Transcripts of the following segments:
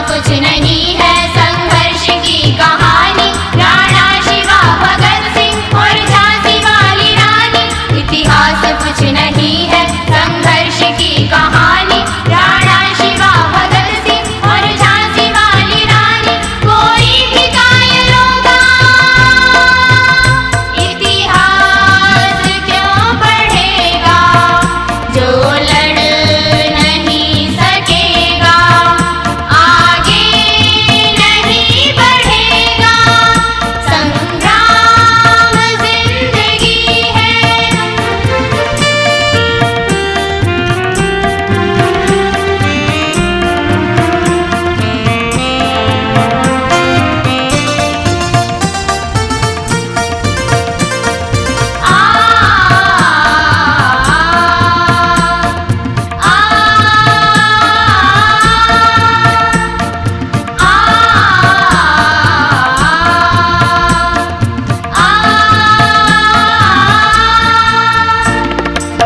कुछ नहीं है संघर्ष की कहानी। राणा शिवा भगत सिंह और झांसी वाली रानी। इतिहास कुछ नहीं है संघर्ष की कहानी। राणा शिवा भगत सिंह और झांसी वाली रानी। कोई भी कायल होगा इतिहास क्यों पढ़ेगा, जो लड़ नहीं सकेगा आगे नहीं बढ़ेगा। संग्राम जिंदगी है।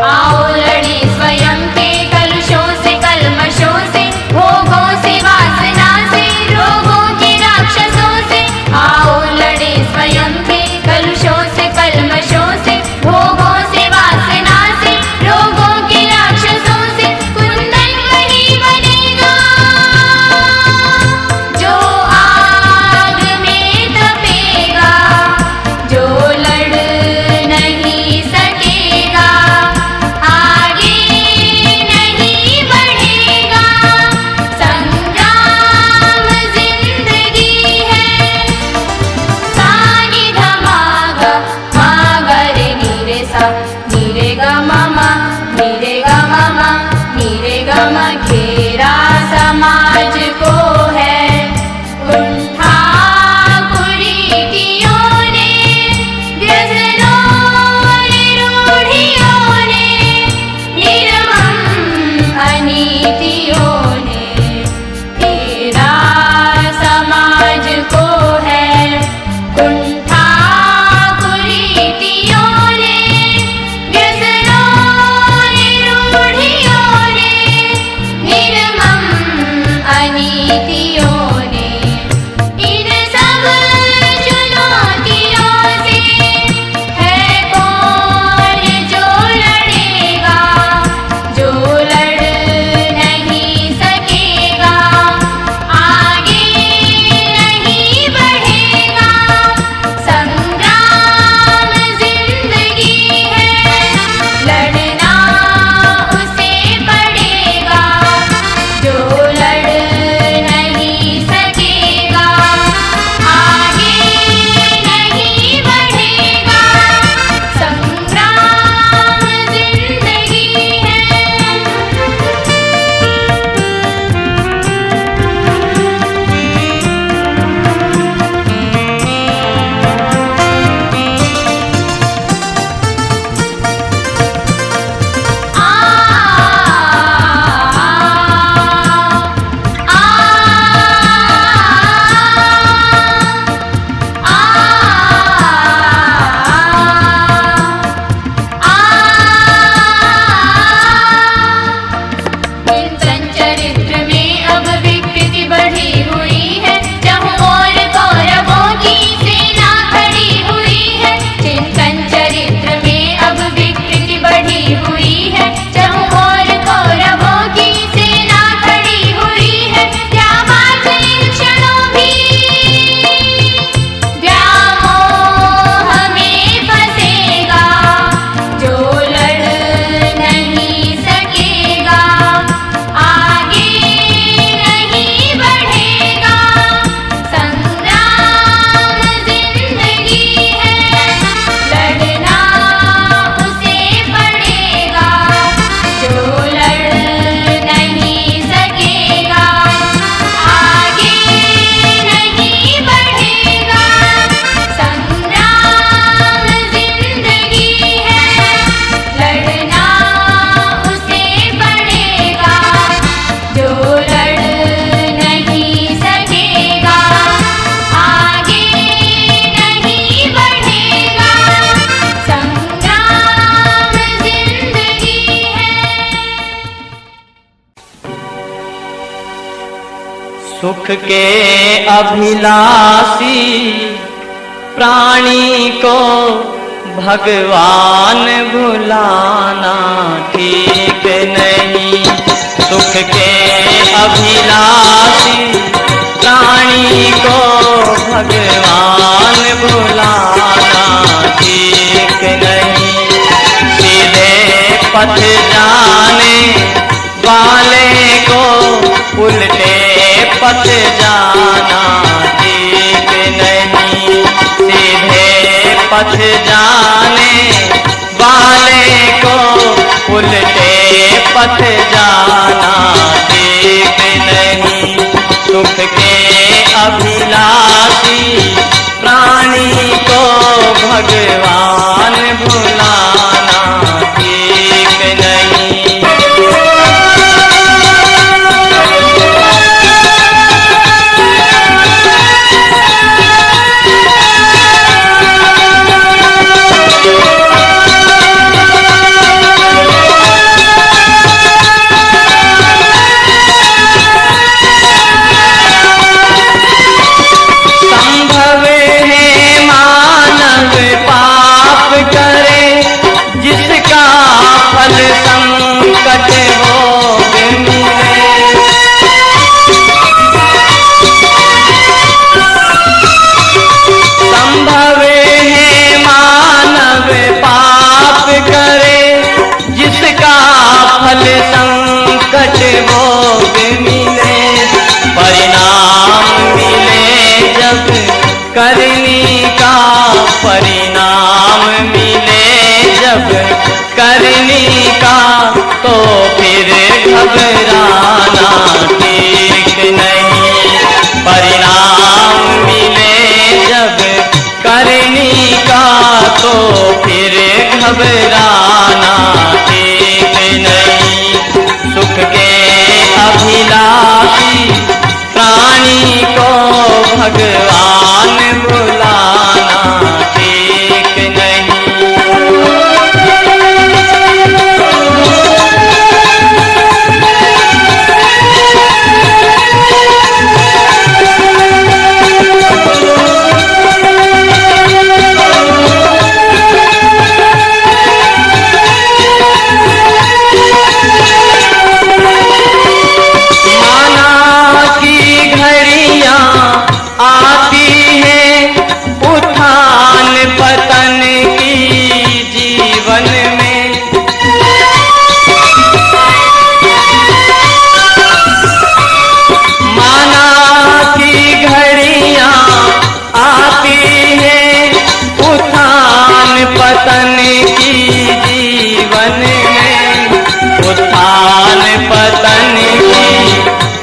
आओ लड़े स्वयं के कलुषों से, कलमशों से, भोगों से, वासना से, रोगों के राक्षसों से। आओ लड़े स्वयं के कलुषों से, कलमशों से, भोगों से, वासना से, रोगों के राक्षसों से। कुंदन वही बनेगा जो आग में तपेगा, जो लड़ नहीं सकेगा आगे नहीं बढ़ेगा। संग्राम जिंदगी है। सानी धमागा मागरे नीरे सा, नीरे गा मामा, नीरे गा मामा, नीरे गा मा। घेरा समाज को है कुंठा कुरीतियों ने, व्यसनों रूढ़ियों ने, निर्मम अनीतियों ने। घेरा समाज को है कुंठा कुरीतियों ने, व्यसनों रूढ़ियों ने, निर्मम अनीतियों सुख के अभिलाषी प्राणी को भगवान भुलाना ठीक नहीं। सुख के अभिलाषी प्राणी को भगवान भुलाना ठीक नहीं। सीधे पथ जाने वाले को उल्टे पथ जाना ठीक नहीं। सीधे पथ जाने वाले को उल्टे पथ जाना ठीक नहीं। सुख के अभिलाषी प्राणी को भगवान भुलाना ठीक नहीं। करनी का परिणाम मिले जब करनी का, तो फिर घबराना ठीक नहीं। परिणाम मिले जब करनी का, तो फिर घबराना ठीक नहीं। सुख के अभिलाषी प्राणी को भगवान भुलाना ठीक नहीं।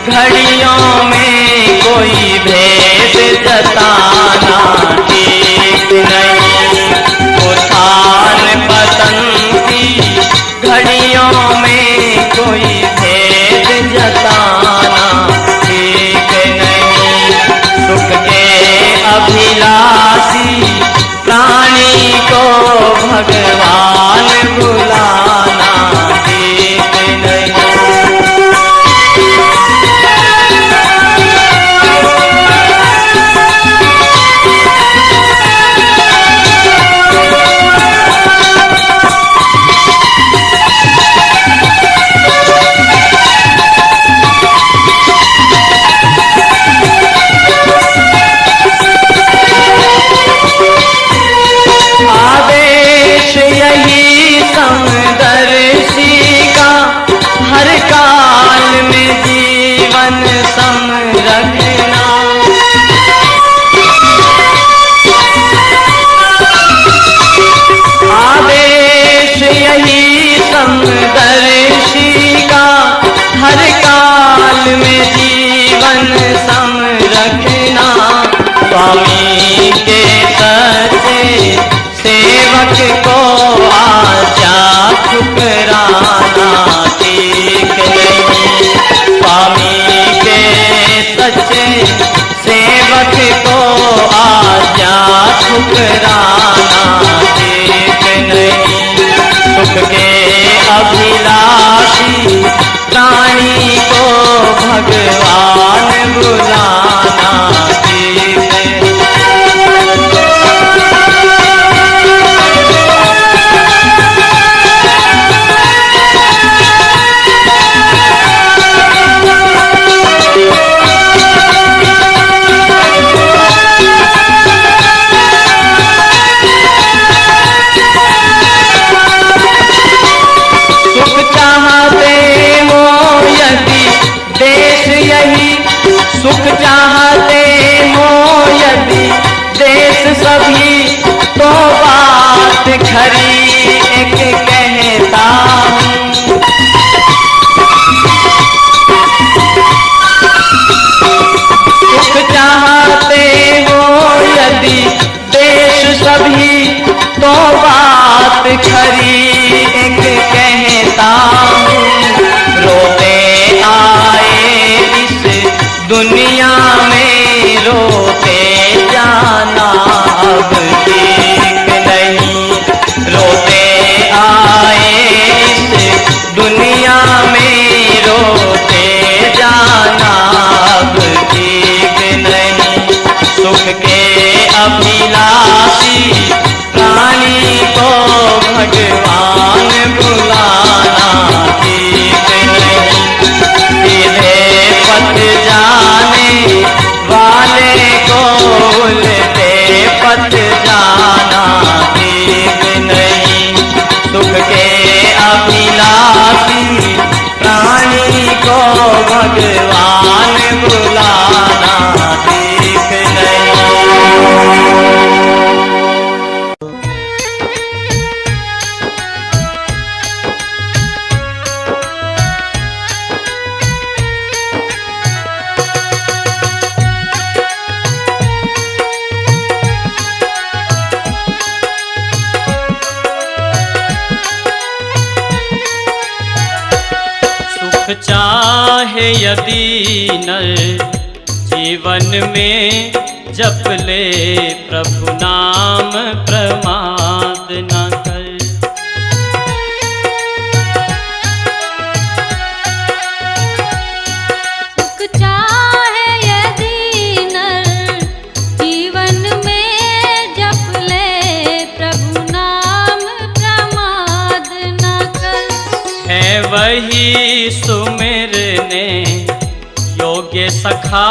घड़ियों में कोई भेद जताना ठीक नहीं। उठान पतन की घड़ियों में कोई भेद जताना ठीक नहीं। सुख के अभिलाषी प्राणी को भगवान भुलाना ठीक नहीं। स्वामी के सच्चे सेवक को आजा ठुकराना ठीक नहीं। स्वामी के सच्चे सेवक को आजा ठुकराना ठीक नहीं। सुख के अभिलाषी प्राणी को भगवान बुला चाहते हो यदि देश सभी तो बात खरी एक कहता हूँ। सुख चाहते हो यदि देश सभी तो बात खरी एक कहता हूँ। रोते आए इस दुनिया में रोते जाना अब ठीक नहीं। रोते आए इस दुनिया में रोते जाना अब ठीक नहीं। सुख के अभिलाषी प्राणी को भगवान बुलाना ठीक नहीं। सीधे पथ जाने वाले को उल्टे पथ जाना ठीक नहीं। सुख के अभिलाषी प्राणी को भगवान बुलाना ठीक नहीं। चाहे यदि नर जीवन में जप ले प्रभु नाम प्रमाद न कर। सुख चाहे यदि नर जीवन में जप ले प्रभु नाम प्रमाद न कर। है वही सुमिरने योग्य सखा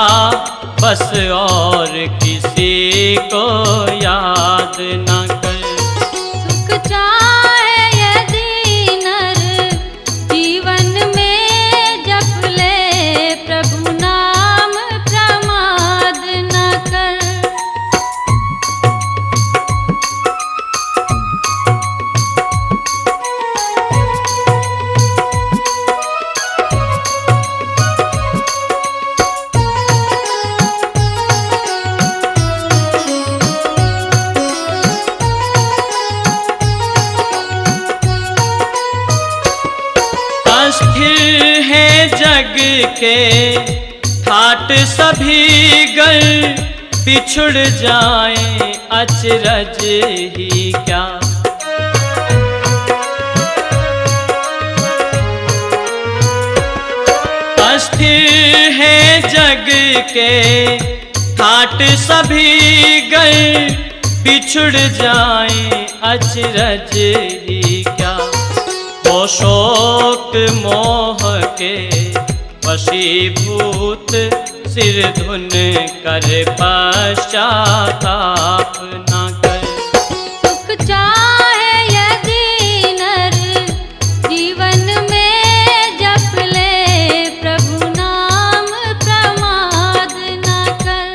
बस और किसी को याद न कर। सुख चाहे यदि नर जीवन में जप ले प्रभु नाम प्रमाद न कर। अस्थिर है जग के ठाट सभी गर बिछुड़ जाए अचरज ही क्या। अस्थिर है जग के ठाट सभी गर बिछुड़ जाए अचरज ही क्या। वो शोक मोह के वशीभूत सिर धुन कर पश्चाताप न कर। सुख चाहे यदि नर जीवन में जप ले प्रभु नाम प्रमाद न कर।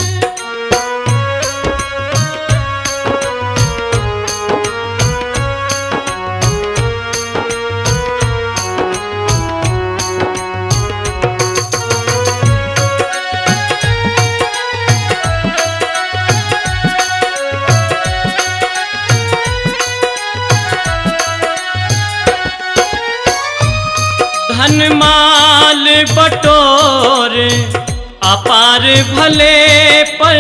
धन माल बटोर अपार भले पर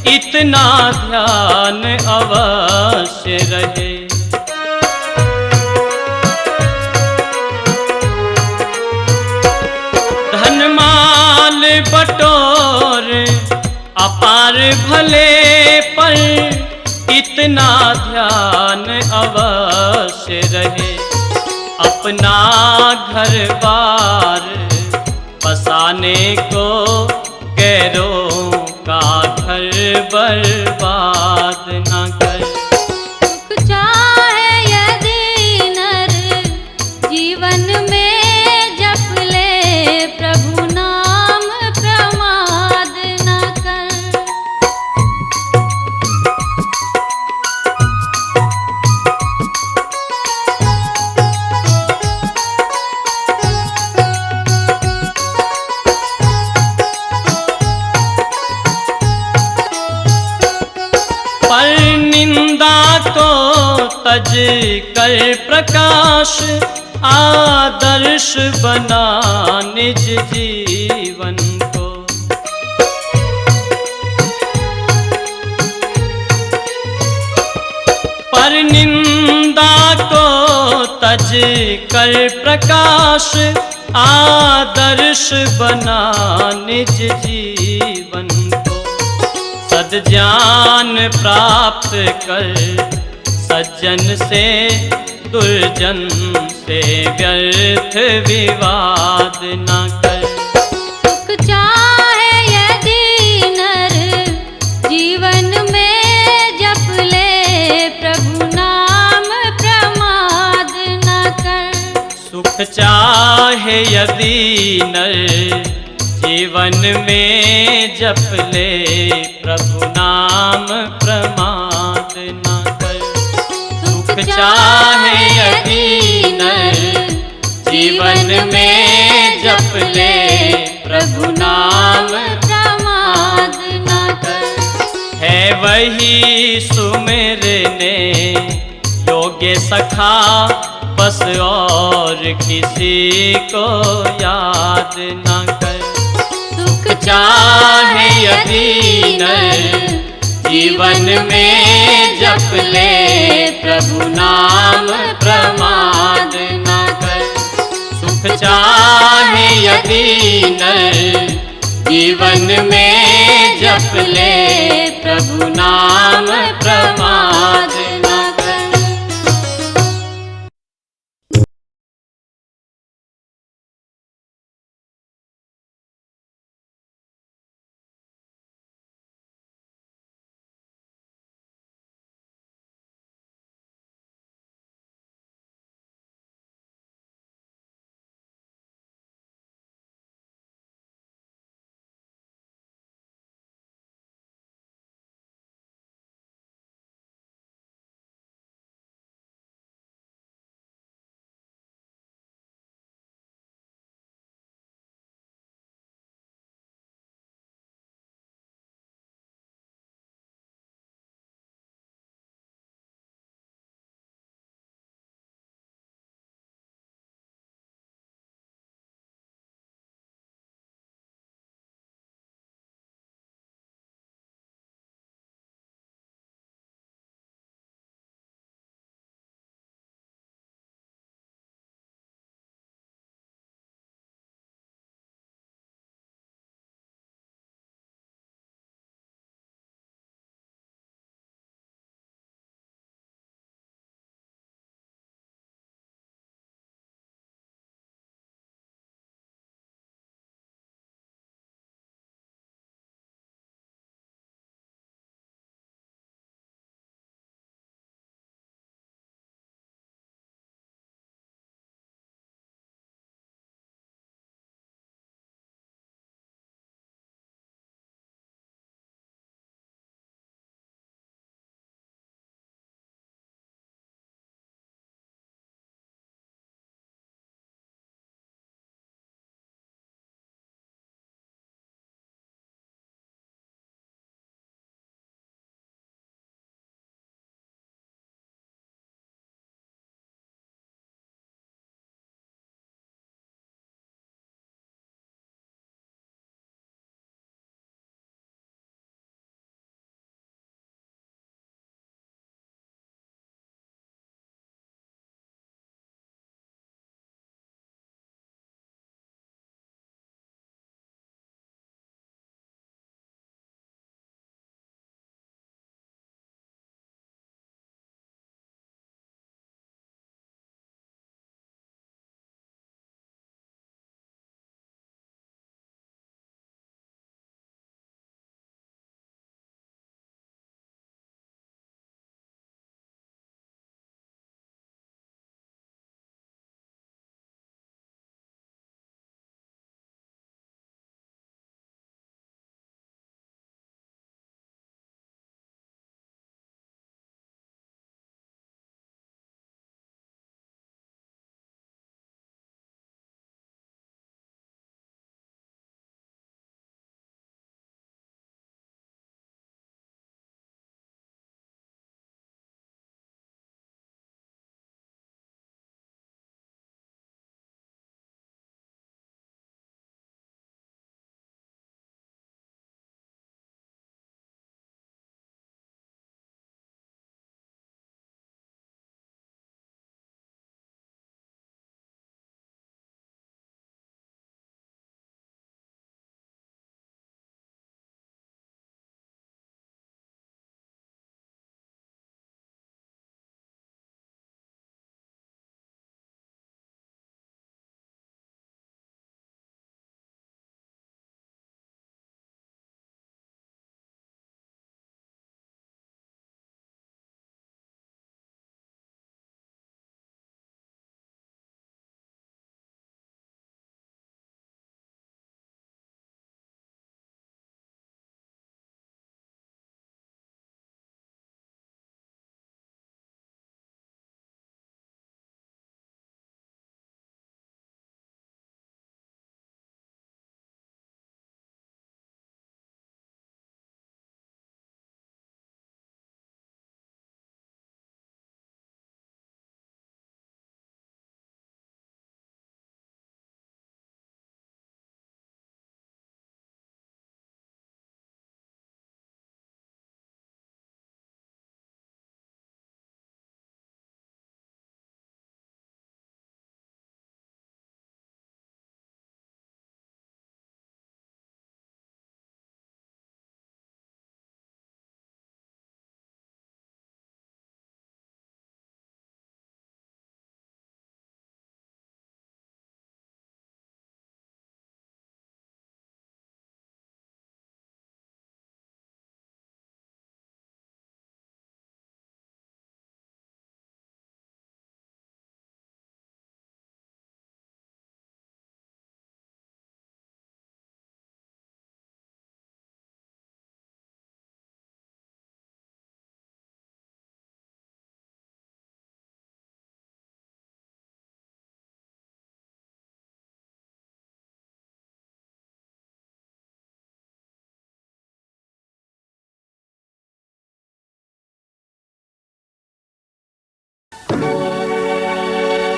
इतना ध्यान अवश्य रहे। धन माल बटोर अपार भले पर इतना ध्यान अवश्य रहे। अपना घर बार बसाने को गैरों का घर बर्बाद न कर। सुख चाहे यदि नर जीवन में जप ले प्रभु नाम प्रमाद तज कर प्रकाश आदर्श बना निज जीवन को। पर निंदा को तज कर प्रकाश आदर्श बना निज जीवन को। सद्ज्ञान प्राप्त कर सज्जन से दुर्जन से व्यर्थ विवाद न कर। सुख चाहे यदि नर जीवन में जप ले प्रभु नाम प्रमाद न कर। सुख चाहे यदि नर जीवन में जप ले प्रभु नाम प्रमाद न कर। सुख चाहे यदि नर जीवन में जप ले प्रभु नाम प्रमाद न कर। है वही सुमिरने योग्य सखा बस और किसी को याद न कर। सुख चाहे यदि नर जीवन में जप ले प्रभु नाम प्रमाद न कर। सुख चाहे यदि नर जीवन में जप ले प्रभु नाम प्रमाद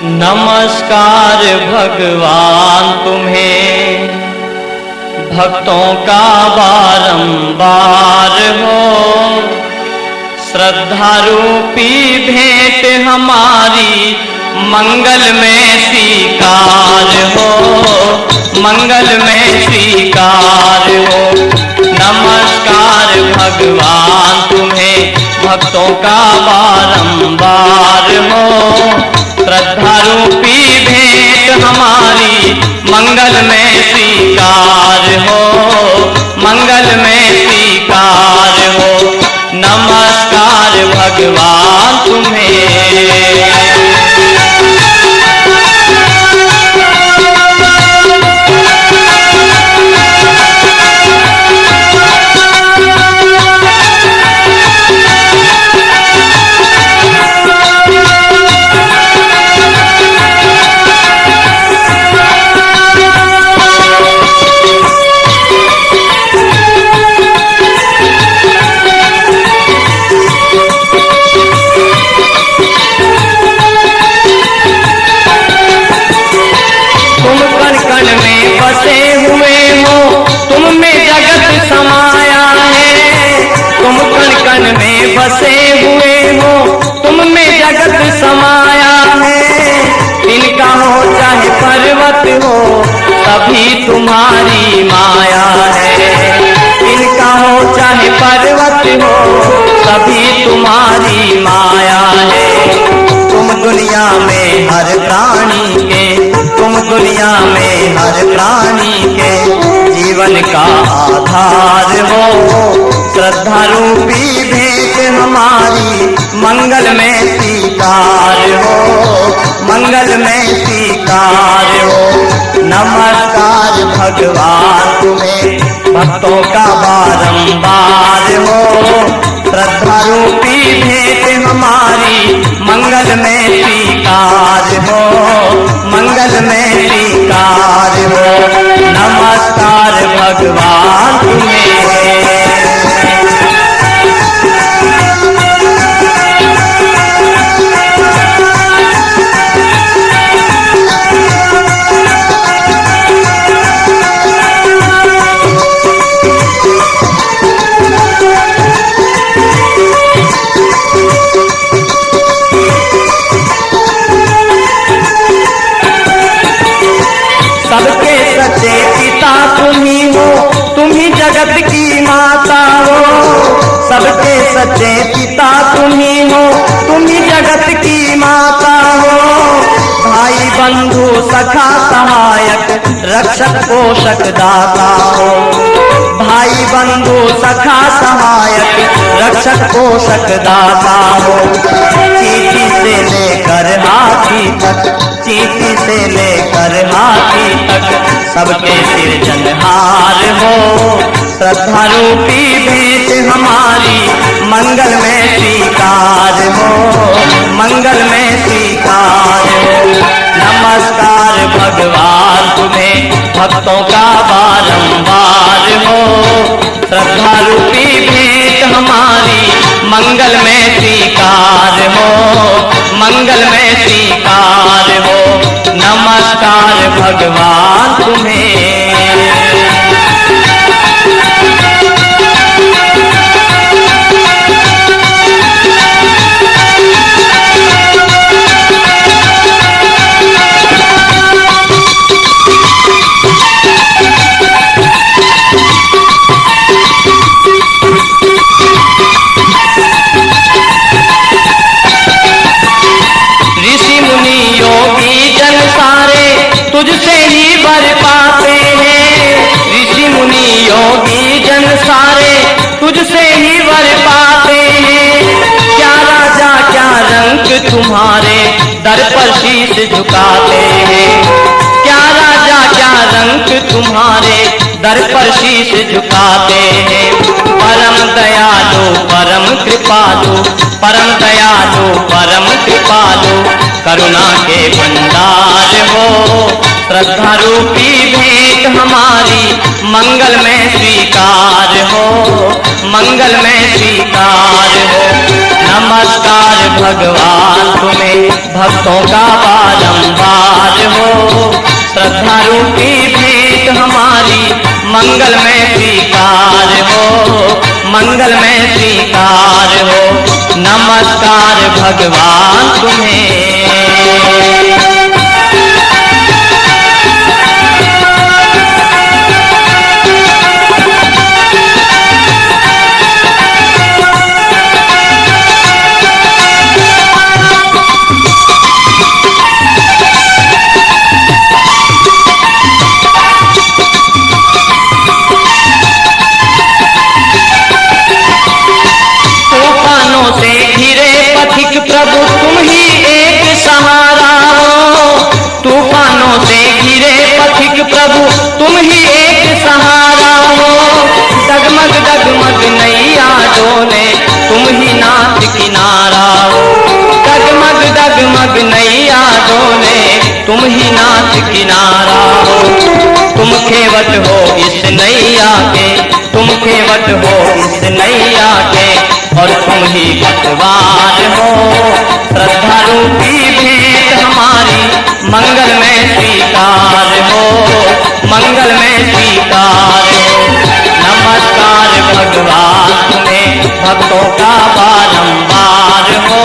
नमस्कार भगवान तुम्हें, भक्तों का बारंबार हो। श्रद्धा रूपी भेंट हमारी मंगल में स्वीकार हो, मंगल में स्वीकार हो। नमस्कार भगवान तुम्हें, भक्तों का बारंबार हो। श्रद्धा रूपी भेंट हमारी मंगल में स्वीकार हो, मंगल में स्वीकार हो। नमस्कार भगवान तुम्हें। बसे हुए हो तुम में जगत समाया है। इनका हो चाहे पर्वत हो तभी तुम्हारी माया है। इनका हो चाहे पर्वत हो तभी तुम्हारी माया है। तुम दुनिया में हर प्राणी के, तुम दुनिया में हर प्राणी के जीवन का आधार हो। श्रद्धा रूपी भेंट हमारी मंगल में स्वीकार हो, मंगल में स्वीकार हो। नमस्कार भगवान तुम्हें, भक्तों का बारंबार हो। श्रद्धा रूपी भेंट हमारी मंगल में स्वीकार हो, मंगल में स्वीकार हो। नमस्कार भगवान तुम्हें। सबके सच्चे पिता तुम ही हो, तुम ही जगत की माता हो। सबके सच्चे पिता तुम ही हो, तुम ही जगत की माता हो। भाई बंधु सखा सहायक रक्षक पोषक दाता हो। भाई बंधु सखा सहायक रक्षक पोषक दाता हो। चींटी से लेकर हाथी तक, चींटी से लेकर हाथी तक सबके सिरजनहार हो। श्रद्धा रूपी भेंट हमारी मंगल में स्वीकार हो, मंगल में स्वीकार हो। नमस्कार भगवान तुम्हें, भक्तों का बारंबार हो। श्रद्धा रूपी भेंट हमारी मंगल में स्वीकार हो, मंगल में स्वीकार हो। नमस्कार भगवान तुम्हें। तुझसे ही वर पाते हैं। ऋषि मुनि योगी जन सारे तुझसे ही वर पाते हैं। क्या राजा क्या रंग तुम्हारे दर पर शीश झुकाते हैं। क्या राजा क्या रंग तुम्हारे दर पर शीश झुकाते हैं। परम दयालु परम कृपालु, परम दयालु परम कृपालु करुणा के भंडार हो। श्रद्धा रूपी भेंट हमारी मंगल में स्वीकार हो, मंगल में स्वीकार हो। नमस्कार भगवान तुम्हें भक्तों का बारंबार हो। श्रद्धा रूपी भेंट हमारी मंगल में स्वीकार हो, मंगल में स्वीकार हो। नमस्कार भगवान तुम्हें। प्रभु तुम ही एक सहारा हो, तूफानों से घिरे पथिक प्रभु तुम ही एक सहारा हो। डगमग डगमग नैया डोले तुम ही नाथ किनारा हो, डगमग डगमग नैया डोले तुम ही नाथ किनारा हो। तुम खेवट हो इस नैया के, तुम खेवट हो इस नैया के, और तुम ही पतवार हो। श्रद्धा रूपी भेंट हमारी मंगल में स्वीकार हो, मंगल में स्वीकार हो। नमस्कार भगवान तुम्हें भक्तों का बारंबार हो।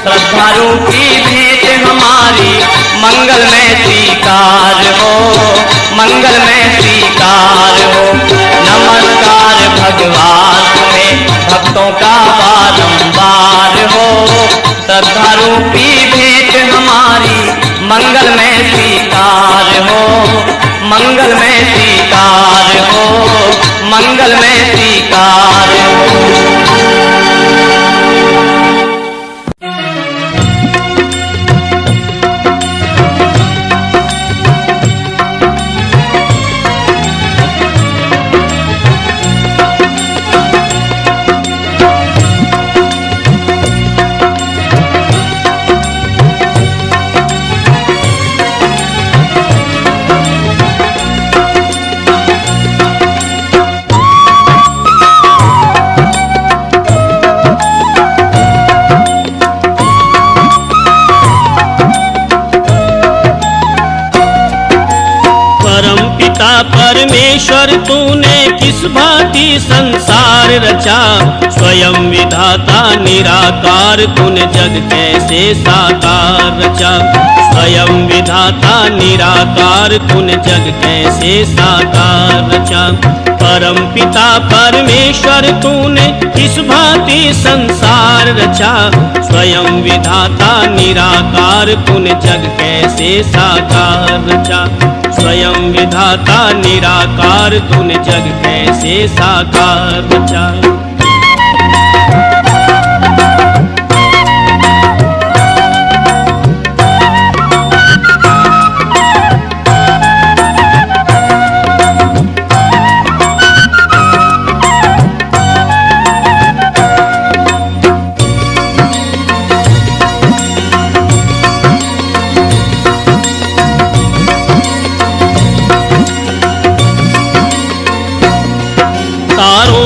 श्रद्धा रूपी भेंट हमारी मंगल में स्वीकार हो, मंगल में स्वीकार हो। नमस्कार भगवान तुम्हें भक्तों का बारंबार हो। श्रद्धा रूपी भेंट हमारी मंगल में स्वीकार हो, मंगल में स्वीकार हो, मंगल में स्वीकार हो। परमेश्वर तूने किस भांति संसार रचा, स्वयं विधाता निराकार तूने जग कैसे साकार रचा। स्वयं विधाता निराकार तूने जग कैसे साकार रचा। परम पिता परमेश्वर तूने किस भांति संसार रचा, स्वयं विधाता निराकार तूने जग कैसे साकार रचा। स्वयं विधाता निराकार तूने जग कैसे साकार रचा।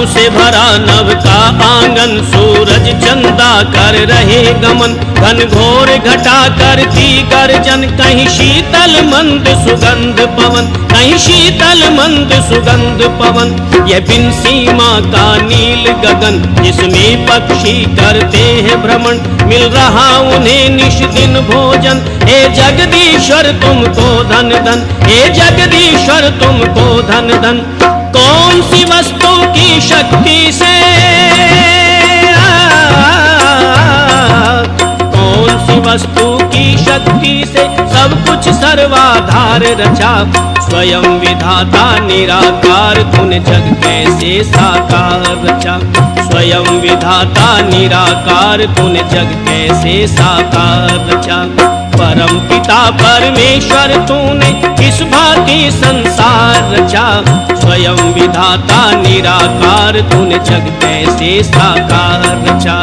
से भरा नभ का आंगन, सूरज चंदा कर रहे गमन। घन घोर घटा करती गर्जन, कहीं शीतल मंद सुगंध पवन, कहीं शीतल मंद सुगंध पवन। ये बिन सीमा का नील गगन, जिसमें पक्षी करते हैं भ्रमण। मिल रहा उन्हें निश दिन भोजन, हे जगदीश्वर तुमको धन धन, हे जगदीश्वर तुमको धन धन। कौन सी वस्तु की शक्ति से, कौन सी वस्तु की शक्ति से सब कुछ सर्वाधार रचा। स्वयं विधाता निराकार तूने जग कैसे साकार रचा। स्वयं विधाता निराकार तूने जग कैसे साकार रचा। परम पिता परमेश्वर तूने किस भांति संसार रचा। स्वयं विधाता निराकार तूने जग कैसे साकार रचा।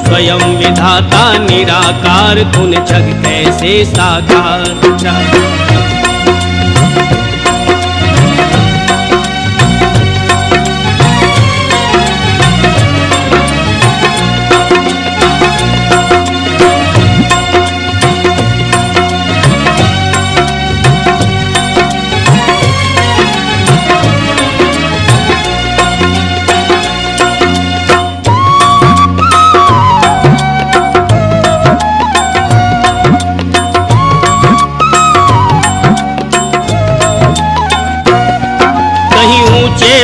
स्वयं विधाता निराकार तूने जग कैसे साकार रचा।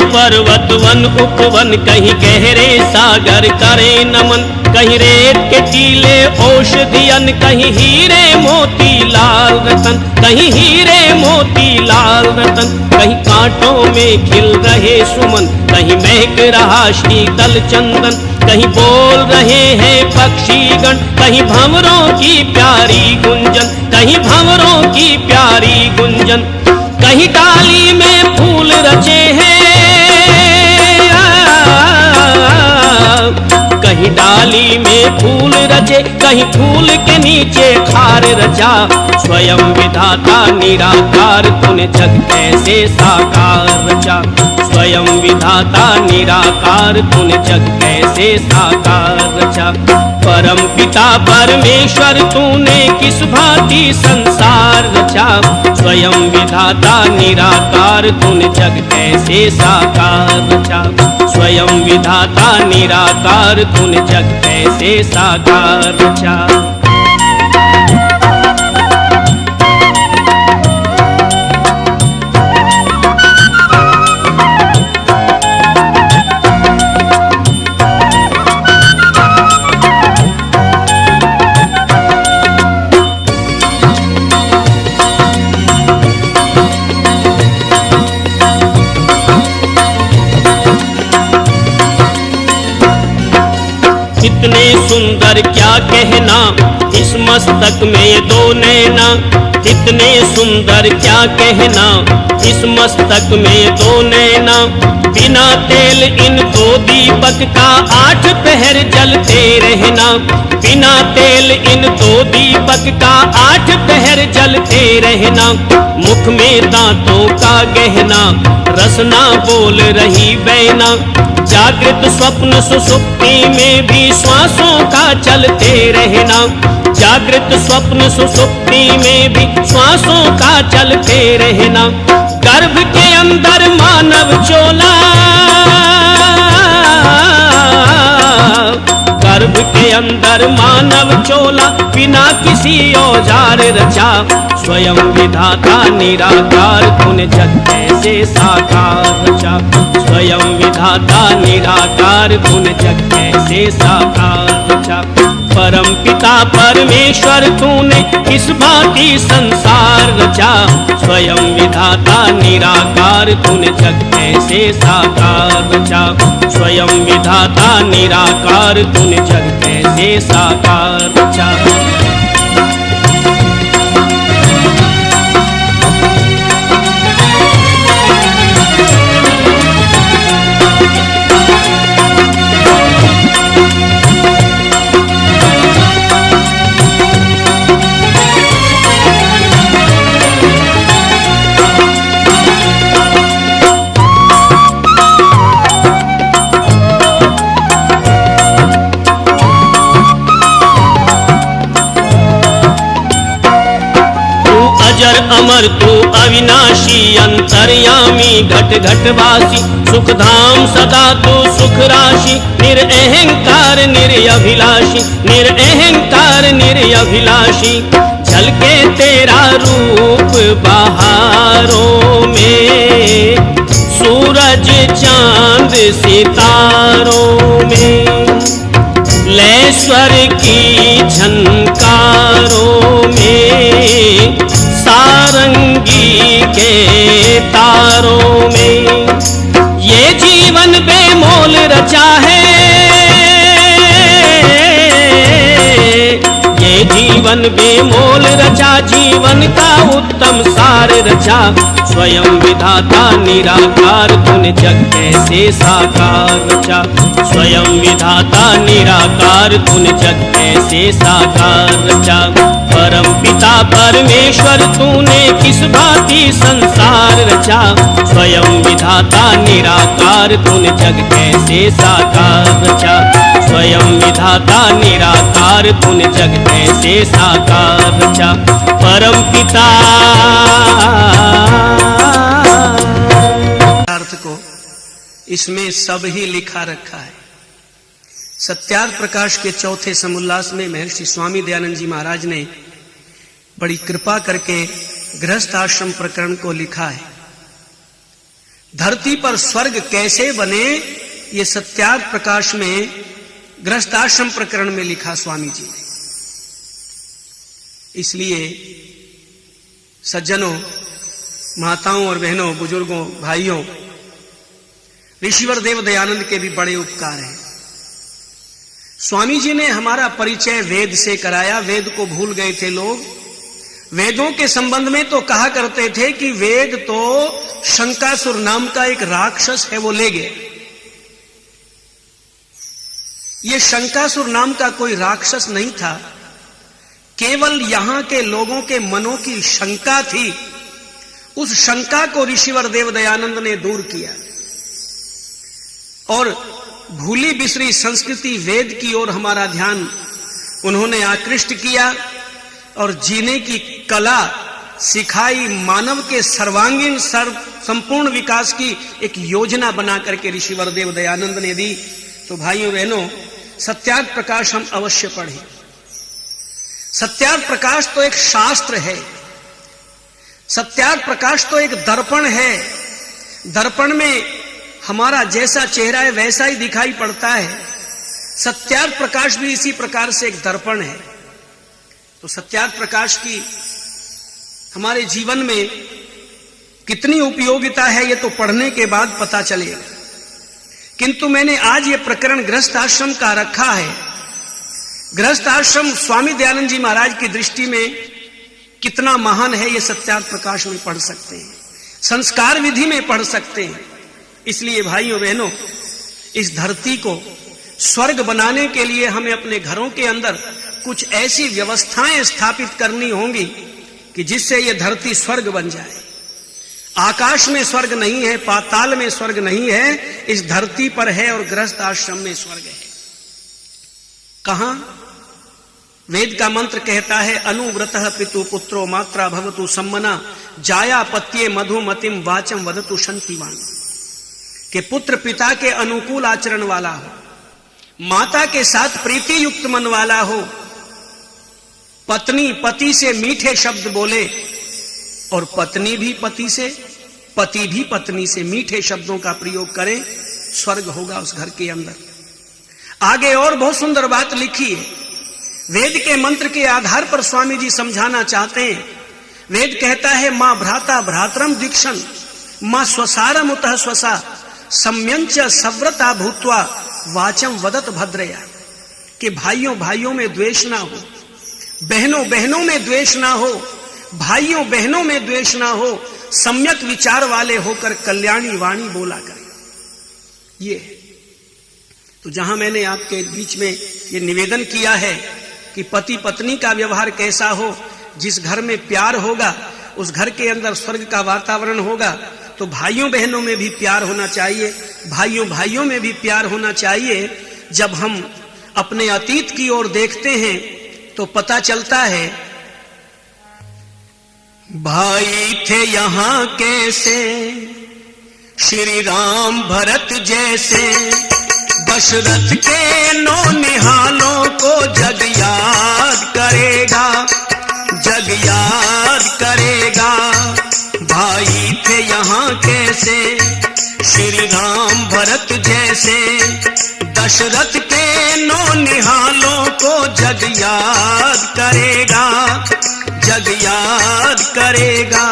पर्वत वन उपवन, कहीं गहरे सागर करे नमन, कहीं रेत के टीले औषधियन, कहीं हीरे मोती लाल रतन, कहीं हीरे मोती लाल रतन, कहीं कांटों में खिल रहे सुमन, कहीं महक रहा शीतल चंदन, कहीं बोल रहे हैं पक्षीगण, कहीं भंवरों की प्यारी गुंजन, कहीं भंवरों की प्यारी गुंजन, कहीं डाली में फूल रचे हैं, कहीं डाली में फूल रचे, कहीं फूल के नीचे खार रचा, स्वयं विधाता निराकार तूने जग कैसे साकार रचा, स्वयं विधाता निराकार तूने जग कैसे साकार रचा, परम पिता परमेश्वर तूने किस भांति संसार रचा, स्वयं विधाता निराकार तूने जग कैसे साकार रचा, स्वयं विधाता निराकार तूने जग कैसे साकार रचा। इतने सुंदर क्या कहना इस मस्तक में ये दो नैना, इतने सुंदर क्या कहना इस मस्तक में ये दो नैना, बिना तेल इन दो दीपक का 8 पहर जलते रहना, बिना तेल इन दो दीपक का 8 पहर जलते रहना, मुख में दांतों का गहना रसना बोल रही बैना, जागृत स्वप्न सुसुप्ति में भी श्वासों का चलते रहना, जागृत स्वप्न सुसुप्ति में भी श्वासों का चलते रहना, गर्भ के अंदर मानव चोला, गर्भ के अंदर मानव चोला, बिना किसी औजार रचा, स्वयं विधाता निराकार तूने जग कैसे साकार रचा, स्वयं विधाता निराकार तूने जग कैसे साकार रचा, परम पिता परमेश्वर तूने किस भांति संसार रचा, स्वयं विधाता निराकार तूने जग कैसे साकार रचा, स्वयं विधाता निराकार तूने जग कैसे साकार रचा। अमर तू अविनाशी अंतर्यामी घट घटवासी, सुख धाम सदा तू सुख राशि, निरअहंकार निरअभिलाषी, निरअहंकार निरअभिलाषी, झलके तेरा रूप बहारों में, सूरज चांद सितारों में, लय स्वर की झनकारों में, सारंगी के तारों में, ये जीवन बेमोल रचा है, ये जीवन बेमोल रचा, जीवन का उत्तम सार रचा, स्वयं विधाता निराकार तूने जग कैसे साकार रचा, स्वयं विधाता निराकार तूने जग कैसे साकार रचा, परम पिता परमेश्वर तूने किस भांति संसार रचा, स्वयं विधाता निराकार तूने जग कैसे साकार रचा, स्वयं विधाता निराकार तूने जग कैसे साकार रचा, परम पिता। अर्थ को इसमें सब ही लिखा रखा है। सत्यार्थ प्रकाश के चौथे समुल्लास में महर्षि स्वामी दयानंद जी महाराज ने बड़ी कृपा करके गृहस्थ आश्रम प्रकरण को लिखा है। धरती पर स्वर्ग कैसे बने, ये सत्यार्थ प्रकाश में गृहस्थाश्रम प्रकरण में लिखा स्वामी जी ने। इसलिए सज्जनों, माताओं और बहनों, बुजुर्गों, भाइयों, ऋषिवर देव दयानंद के भी बड़े उपकार हैं। स्वामी जी ने हमारा परिचय वेद से कराया। वेद को भूल गए थे लोग। वेदों के संबंध में तो कहा करते थे कि वेद तो शंकासुर नाम का एक राक्षस है, वो ले गए। ये शंकासुर नाम का कोई राक्षस नहीं था, केवल यहां के लोगों के मनों की शंका थी। उस शंका को ऋषिवर देव दयानंद ने दूर किया और भूली बिसरी संस्कृति वेद की ओर हमारा ध्यान उन्होंने आकृष्ट किया और जीने की कला सिखाई। मानव के सर्वांगीण संपूर्ण विकास की एक योजना बना करके ऋषिवर देव दयानंद ने दी। तो भाइयों बहनों, सत्यार्थ प्रकाश हम अवश्य पढ़ें। सत्यार्थ प्रकाश तो एक शास्त्र है, सत्यार्थ प्रकाश तो एक दर्पण है। दर्पण में हमारा जैसा चेहरा है वैसा ही दिखाई पड़ता है। सत्यार्थ प्रकाश भी इसी प्रकार से एक दर्पण है। तो सत्यार्थ प्रकाश की हमारे जीवन में कितनी उपयोगिता है, ये तो पढ़ने के बाद पता चलेगा। किंतु मैंने आज ये प्रकरण गृहस्थ आश्रम का रखा है। गृहस्थ आश्रम स्वामी दयानंद जी महाराज की दृष्टि में कितना महान है, ये सत्यार्थ प्रकाश में पढ़ सकते हैं, संस्कार विधि में पढ़ सकते हैं। इसलिए भाइयों बहनों, इस धरती को स्वर्ग बनाने के लिए हमें अपने घरों के अंदर कुछ ऐसी व्यवस्थाएं स्थापित करनी होंगी कि जिससे यह धरती स्वर्ग बन जाए। आकाश में स्वर्ग नहीं है, पाताल में स्वर्ग नहीं है, इस धरती पर है और गृहस्थ आश्रम में स्वर्ग है। कहां? वेद का मंत्र कहता है, अनुव्रतः पितु पुत्रो मात्रा भवतु सम्मना जाया पत्ये मधुमतिम वाचम वदतु शंतिवान। कि पुत्र पिता के अनुकूल आचरण वाला हो, माता के साथ प्रीति युक्त मन वाला हो, पत्नी पति से मीठे शब्द बोले और पत्नी भी पति से, पति भी पत्नी से मीठे शब्दों का प्रयोग करें, स्वर्ग होगा उस घर के अंदर। आगे और बहुत सुंदर बात लिखी है। वेद के मंत्र के आधार पर स्वामी जी समझाना चाहते हैं। वेद कहता है, मां भ्राता भ्रातरम दीक्षण, मां स्वसारम उतः स्वसा सम्यंच सव्रता भूत्वा वाचम वदत भद्रया। कि भाइयों भाइयों में द्वेष ना हो, बहनों बहनों में द्वेष ना हो, भाइयों बहनों में द्वेष ना हो, सम्यक विचार वाले होकर कल्याणी वाणी बोला करें। ये तो जहां मैंने आपके बीच में ये निवेदन किया है कि पति पत्नी का व्यवहार कैसा हो, जिस घर में प्यार होगा उस घर के अंदर स्वर्ग का वातावरण होगा। तो भाइयों बहनों में भी प्यार होना चाहिए, भाइयों भाइयों में भी प्यार होना चाहिए। जब हम अपने अतीत की ओर देखते हैं तो पता चलता है, भाई थे यहां कैसे श्री राम भरत जैसे, दशरथ के नौनिहालों को जग याद करेगा, जग याद करेगा। भाई थे यहाँ कैसे श्री राम भरत जैसे, दशरथ के नौनिहालों को जग याद करेगा, जग याद करेगा।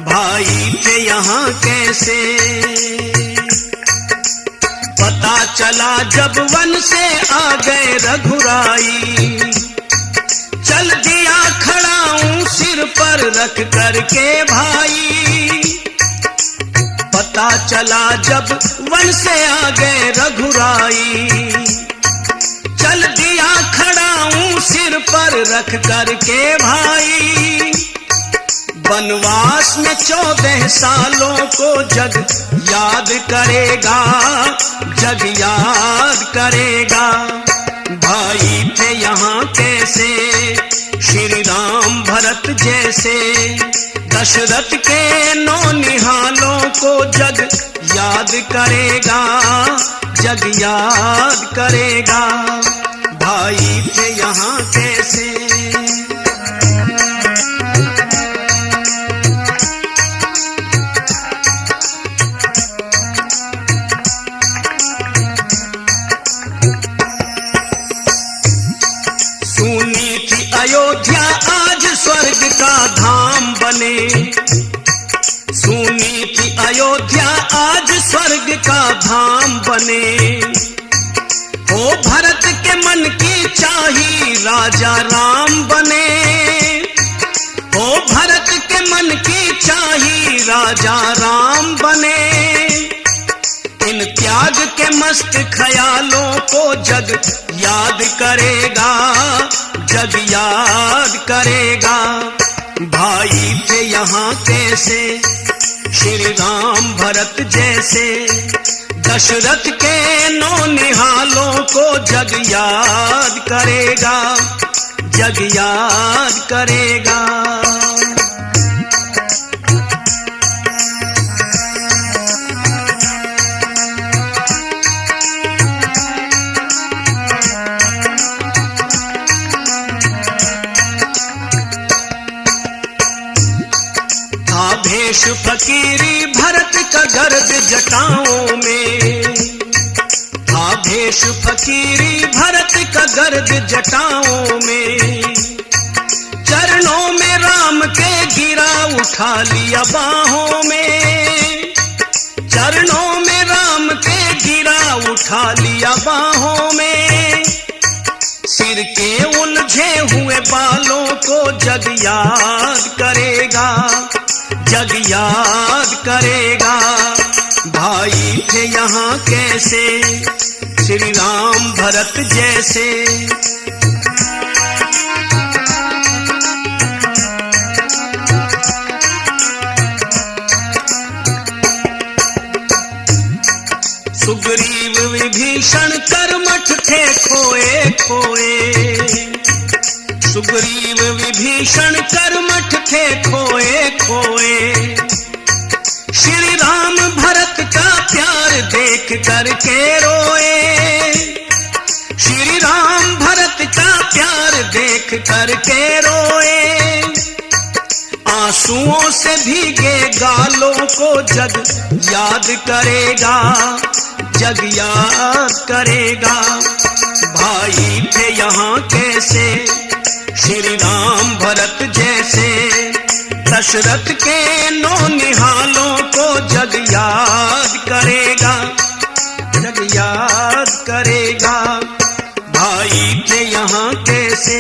भाई थे यहाँ कैसे। पता चला जब वन से आ गए रघुराई, चल दिया खड़ाऊं सिर पर रख करके भाई। पता चला जब वन से आ गए रघुराई, चल दिया खड़ाऊं सिर पर रख करके भाई। वनवास में 14 सालों को जग याद करेगा, जग याद करेगा। भाई थे यहाँ कैसे श्री राम भरत जैसे, दशरथ के नौनिहालों को जग याद करेगा, जग याद करेगा। भाई थे यहाँ कैसे। स्वर्ग का धाम बने। हो भरत के मन की चाही राजा राम बने। हो भरत के मन की चाही राजा राम बने। इन त्याग के मस्त ख्यालों को जग याद करेगा, जग याद करेगा। भाई थे यहाँ कैसे श्री राम भरत जैसे, दशरथ के नौनिहालों को जग याद करेगा, जग याद करेगा। भेष फकीरी भरत का गर्द जटाओं में, था भेष फकीरी भरत का गर्द जटाओं में। चरणों में राम के गिरा उठा लिया बाहों में। चरणों में राम के गिरा उठा लिया बाहों में। सिर के उलझे हुए बालों को जग याद करेगा, जग याद करेगा। भाई थे यहाँ कैसे श्री राम भरत जैसे। सुग्रीव विभीषण कर्मठ थे खोए खोए। सुग्रीव विभीषण कर्मठ थे खोए खोए। श्री राम भरत का प्यार देख करके रोए। श्री राम भरत का प्यार देख करके रोए। आंसुओं से भीगे गालों को जग याद करेगा, जग याद करेगा। भाई थे यहाँ कैसे श्री राम भरत जैसे, दशरथ के नौनिहालों को जग याद करेगा, जग याद करेगा। भाई थे यहाँ कैसे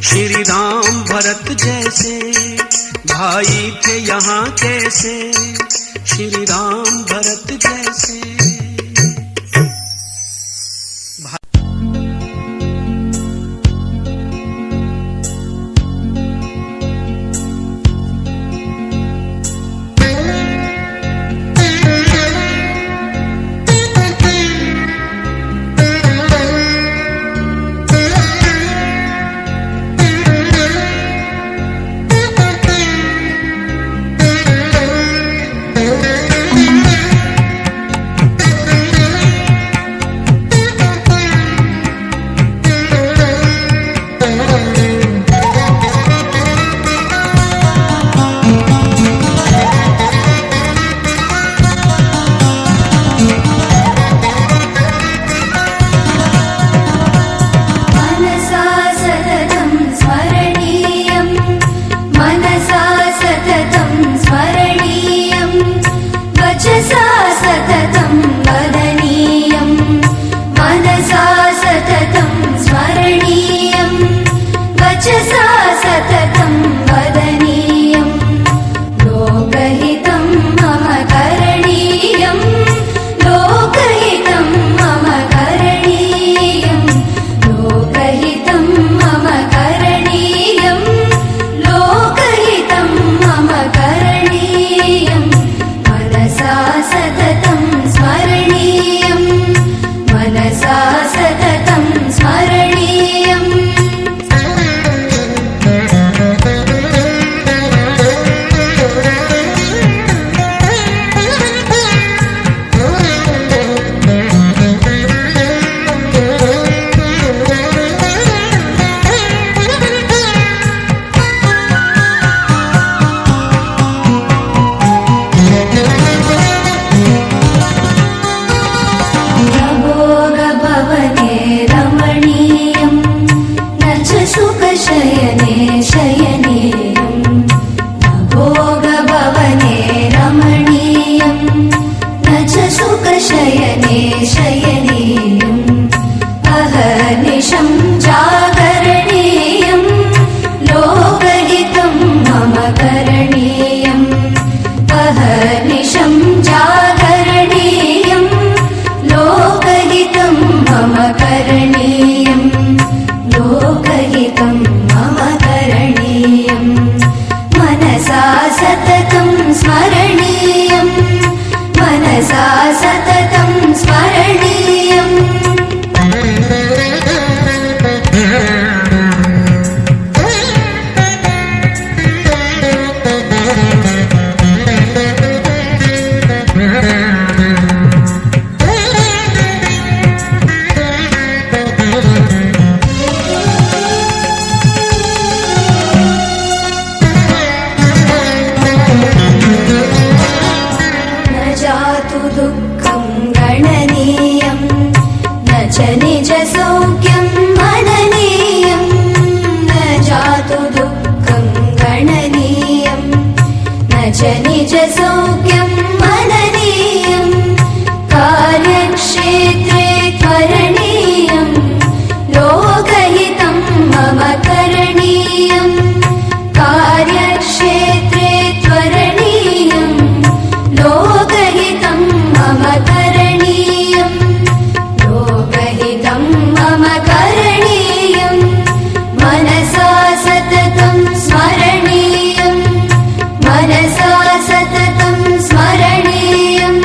श्री राम भरत जैसे। भाई थे यहाँ कैसे श्री राम भरत जैसे। निज सौख्यं मननीयं न जातु दुःखं गणनीयं न च निज सौख्यं मननीयं कार्यक्षेत्रे त्वरणीयं लोकहितं मम करणीयं कार्यक्षेत्रे त्वरणीयं लोकहितं मम करणीयं लोकहितं मम करणीयं मनसा सततं स्मरणीयं मनसा सततं स्मरणीयम्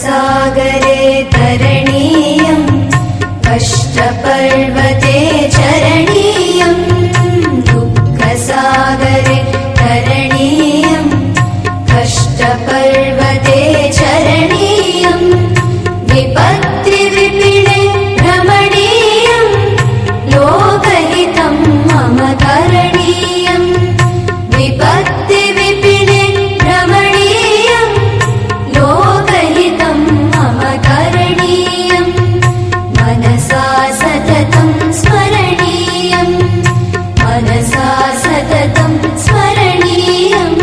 सागरे तरणीयं कष्टपर्वते चरणीयं दुःखसागरे तरणीयं कष्टपर्वते चरणीयं विपत्तिविपिणे भ्रमणीयं लोकहितं मम करणीयं विपत्तिविपिणे भ्रमणीयं लोकहितं मम करणीयं मनसा सततं स्मरणीयं मनसा सततं स्मरणीयम्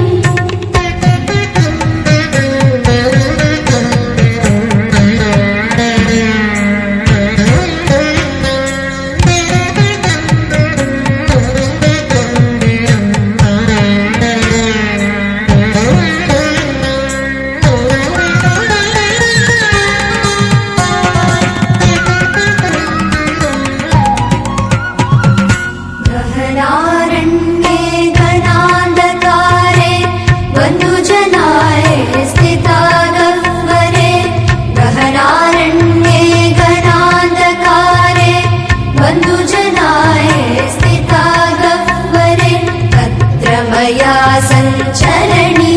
गहनारण्ये घनान्धकारे बन्धुजनाय स्थिता गह्वरे गहनारण्ये घनान्धकारे बन्धुजनाय स्थिता गह्वरे तत्र मया सञ्चरणीयम्